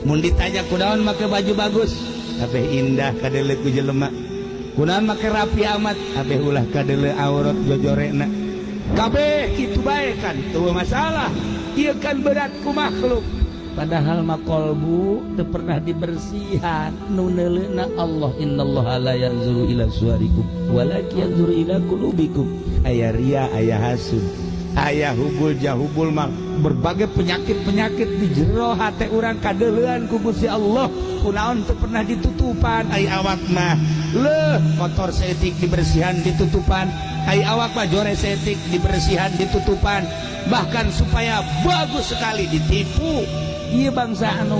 Mun ditanya kunaon make baju bagus, kabeh indah kadele ku jelema. Kunaon make rapi amat, kabeh ulah kadele aurat jojorena. Kabeh kitu bae kan, teu masalah. Ieu kan berat ku makhluk. Padahal mah kolbu teu pernah dibersihan. Nu neuleuna Allah, innallaha la yanzuru ila suwarikum walakin yanzuru ila qulubikum. Aya ria, aya hasud, aya hubul jahubul mah berbagai penyakit-penyakit di jero hate urang kadeuleuan ku Gusti Allah. Kunaon teu pernah ditutupan ai awak mah. Leuh kotor setik dibersihan ditutupan. Ai awak mah jore setik dibersihan ditutupan. Bahkan supaya bagus sekali ditipu. Iya bangsa anu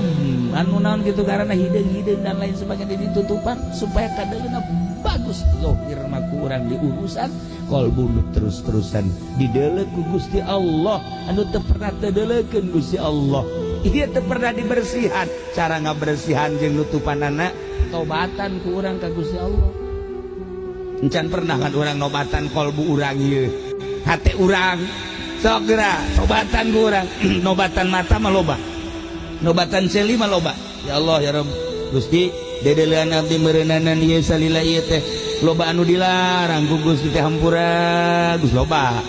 naon gitu karena hideung-hideung dan lain sebagainya ditutupan supaya kadeuleuna bagus. Zahir mah kurang diurusan, qalbu terus-terusan dideuleuh ku Gusti Allah anu teu pernah teudeuleukeun Gusti Allah. Ieu teu pernah dibersihan. Cara ngabersihan jeung nutupanana tobatan ku urang ka Gusti Allah. Encan pernah kan urang nobatan qalbu urang ieu. Hate urang sok geura tobatan ku urang. Nobatan mata mah loba. Nobatan seli mah loba. Ya Allah ya Rabb, Gusti dedeleuan abdi meureunanan ieu salila ieu teh loba anu dilarang ku Gusti teh hampura Gus loba.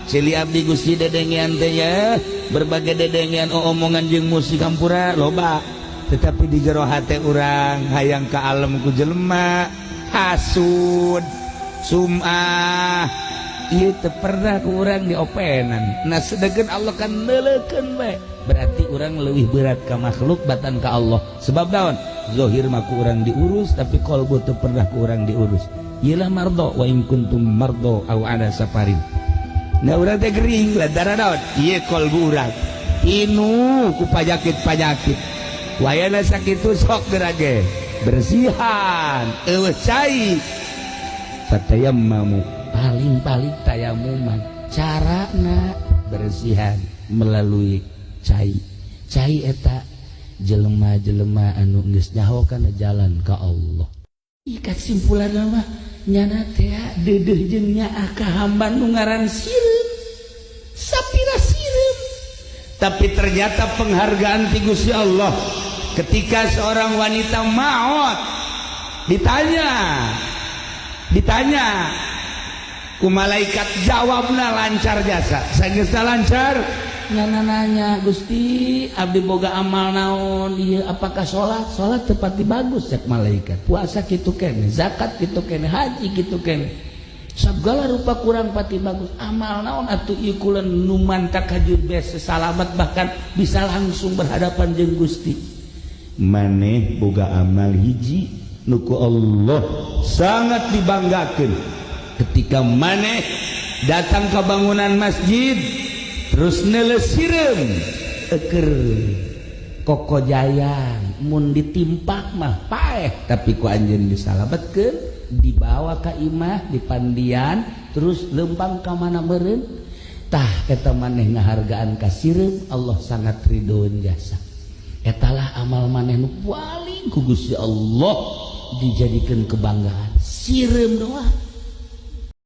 Seli abdi Gusti dedengian teh ya berbagai dedengian omongan jeung musik hampura loba. Tetapi di jero hate urang hayang ka alam ku jelema hasud sum'ah ieu teu pernah ku urang diopenan. Nah sedangkan Allah kan neuleukeun we. Berarti orang lebih berat ke makhluk batan ke Allah. Sebab daun zahir mah ku urang diurus tapi qalbu teu pernah ku urang diurus. Iyalah mardo wa in kuntum mardo aw ala safarin. Nah urang teh gering lantaran daun ieu qalbu urang inu ku panyakit-panyakit. Wayana sakitu sok gerage bersihan eueuh cai. Fatayammamu paling-paling tayamuman carana bersihan melalui cai eta jelema-jelema anu geus nyaho kana jalan ka Allah. Ikat simpulan mah nyana teh deudeuh jeung nyaah ka hamba nu ngaran sireum. Sapira sireum. Tapi ternyata penghargaan ti Gusti Allah ketika seorang wanita maot ditanya ku malaikat jawabna lancar jasa. Sageusna lancar nyana nanya Gusti abdi boga amal naon ieu apakah salat tepat bagus cek malaikat, puasa kitu kene, zakat kitu kene, haji kitu kene, segala rupa kurang pati bagus. Amal naon atuh ieu kula nu mantak hajur beas salamet bahkan bisa langsung berhadapan jeung Gusti. Maneh boga amal hiji nu ku Allah sangat dibanggakeun ketika maneh datang ke bangunan masjid terus nelesireum eker kokojayang mun ditimpak mah paeh tapi ku anjeun disalametkeun dibawa ka imah dipandian terus lempang ka mana meureun tah eta maneh ngahargaan ka sireum Allah sangat ridhoeun jasa. Etalah amal maneh nu paling ku Gusti Allah dijadikeun kebanggaan sireum doang.